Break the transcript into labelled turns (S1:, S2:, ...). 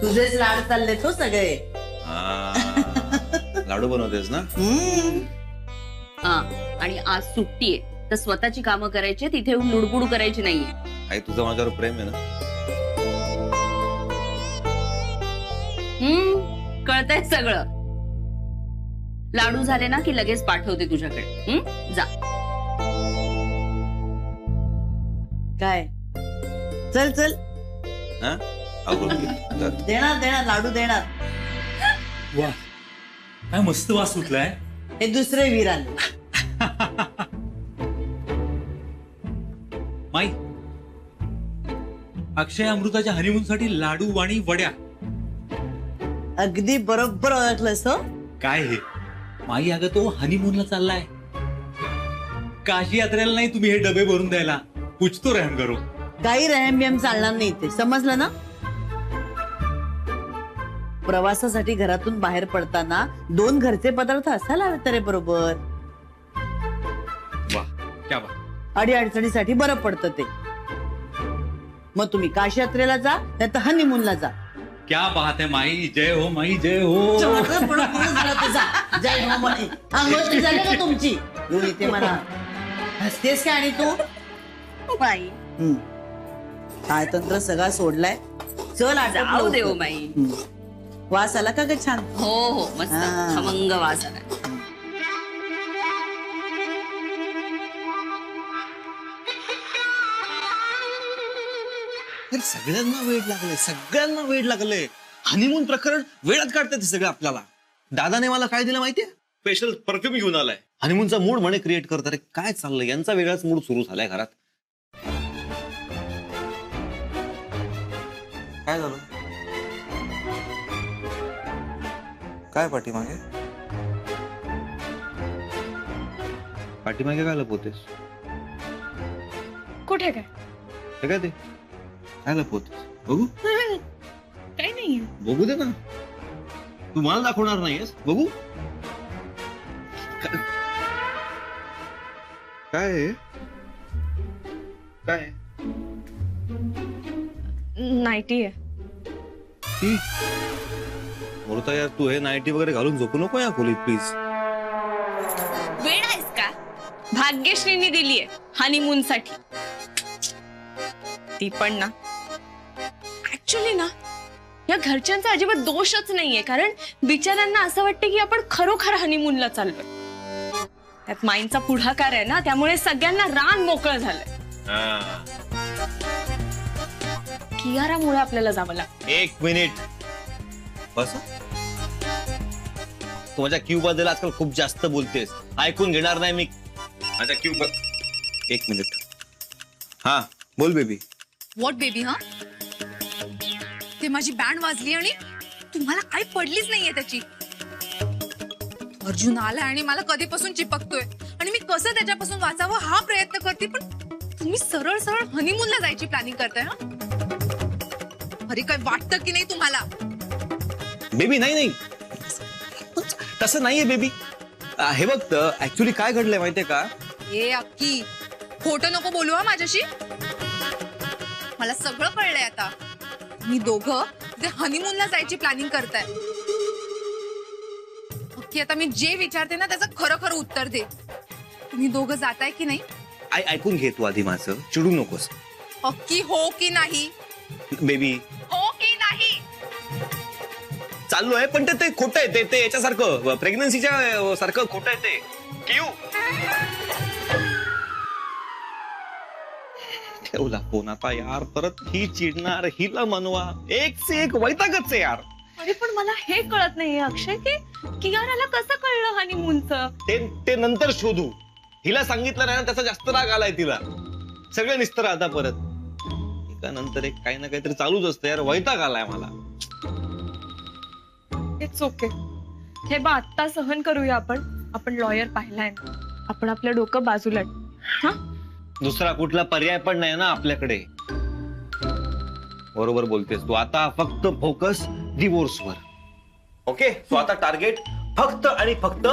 S1: तुझेच लाड चालले तो सगळे.
S2: लाडू बनवतेस ना?
S3: हा, आणि आज सुट्टी आहे तर स्वतःची कामं करायची, तिथे येऊन लुडबुड करायची नाहीये.
S2: आई तुझं माझ्यावर प्रेम आहे ना?
S3: कळतंय सगळं. लाडू झाले ना की लगेच पाठवते तुझ्याकडे. जा.
S1: काय चल चल
S2: हा?
S1: देणार देणार लाडू देणार.
S4: वा, काय मस्त वास सुटलाय.
S1: हे दुसरे वीर आले.
S4: माई, अक्षय अमृताच्या हनीमून साठी लाडू आणि वड्या.
S1: अगदी बरोबर ओळखलंस हो.
S4: काय हे माई, अगं तो हनीमूनला चाललाय. काशी यात्रेला नाही तुम्ही हे डबे भरून द्यायला. पूछतो रहम करो.
S1: काही रहम बिहम चालणार नाही इथे, समजलं ना? प्रवासासाठी घरातून बाहेर पडताना 2 घरचे पदार्थ असायला हवे तरी बरोबर.
S4: वा, क्या बात.
S1: अडी अडचणीसाठी बरं पडतं ते. मग तुम्ही काशी यात्रेला जा नाही तर हनीमूनला जा.
S4: क्या बात है माई. जय हो माई, जय हो.
S1: जय हो म्हणे. अंगोष्टी झाली का तुमची? येऊन इथे मला हसतेस का? आणि तू
S3: बाई,
S1: काय तंत्र सगळा सोडलाय. चल
S3: जाऊ दे हो बाई.
S1: वास आला का ग छान?
S3: हो हो, मस्त
S1: हा.
S3: खमंग वास आला.
S2: सगळ्यांना वेळ लागले. हनीमून प्रकरण वेळात काढतात सगळं आपल्याला. दादाने मला काय दिलं माहितीये? स्पेशल परफ्यूम घेऊन आलाय. हनीमूनचा मूड म्हणे क्रिएट करतात. काय चाललंय? यांचा वेगळाच मूड सुरू झालाय घरात.
S5: काय झालं? काय पाठीमागे?
S2: पाठीमागे काय लपवतेस?
S3: कुठे काय?
S2: हे काय ते? काय लपवतेस? बघू,
S3: काही नाही.
S2: बघू दे ना. तू मला दाखवणार नाहीयेस? बघू. काय आहे? काय आहे?
S6: नाईटी आहे.
S2: ती मोरता यार, तू हे नाईटी वगैरे घालून झोपू नको या खोलीत प्लीज.
S6: वेळ आहेस का? भाग्यश्रीने दिलीये हनीमून साठी. ती पण ना, ऍक्च्युली ना, या घरच्यांचा अजिबात दोषच नाहीये. कारण बिचाऱ्यांना असं वाटतं की आपण खरोखर हनीमूनला चाललोय. त्यात माईंचा पुढाकार आहे ना, त्यामुळे सगळ्यांना रान मोकळं झालंय. कियारामुळे आपल्याला जावं लागतं.
S2: 1 मिनिट बस. तू माझ्या क्यू बद्दल आजकाल खूप जास्त बोलतेस. ऐकून घेणार नाही मी माझ्या क्यू. 1 मिनिट. हा बोल बेबी.
S7: What baby? हा, ते माझी बँड वाजली आणि तुम्हाला काही पडलीच नाहीये त्याची. अर्जुन आलाय आणि मला कधीपासून चिपकतोय आणि मी कसं त्याच्यापासून वाचावं हा प्रयत्न करते. पण तुम्ही सरळ सरळ हनीमूनला जायची प्लॅनिंग करताय. हा, अरे काय वाटतं की नाही तुम्हाला?
S2: बेबी नाही तसं नाहीये बेबी. हे बघ, ऍक्च्युली काय घडलंय माहितीये का?
S7: ए अक्की, खोटं नको बोलू हा माझ्याशी. मला सगळं कळलंय आता. मी दोघं जे हनीमूनला जायची प्लॅनिंग करताय. अक्की, आता मी जे विचारते ना त्याचं खरं खरं उत्तर दे. तुम्ही दोघं जाताय की नाही?
S2: ऐकून घे तू आधी माझं. चिडू नकोस.
S7: अक्की, हो की नाही?
S2: बेबी
S7: हो की नाही?
S2: चाललो आहे, पण ते खोटं आहे. ते याच्यासारखं प्रेग्नन्सीच्या सारखं खोटं आहे ते. क्यू ठेवला फोन आता यार. परत ही चिडणार, हिला मनवा. एक से एक वैतागच आहे यार.
S6: अरे पण मला हे कळत नाहीये अक्षय की कियाराला कसं कळलं हनीमूनचं.
S2: ते नंतर शोधू. हिला सांगितलं नाही ना, त्याचा जास्त राग आलाय तिला. सगळं निस्तर आता परत. एकानंतर एक काही ना काहीतरी चालूच असतं यार. वैताग आलाय मला.
S6: It's okay. हे बा, आत्ता सहन करूया आपण लॉयर पाहिलाय ना. आपण आपलं डोकं बाजूला. हा,
S2: दुसरा कुठला पर्याय पण नाही ना आपल्याकडे. बरोबर बोलतेस तू. आता फक्त फोकस डिवोर्सवर. ओके, सो आता टार्गेट फक्त आणि फक्त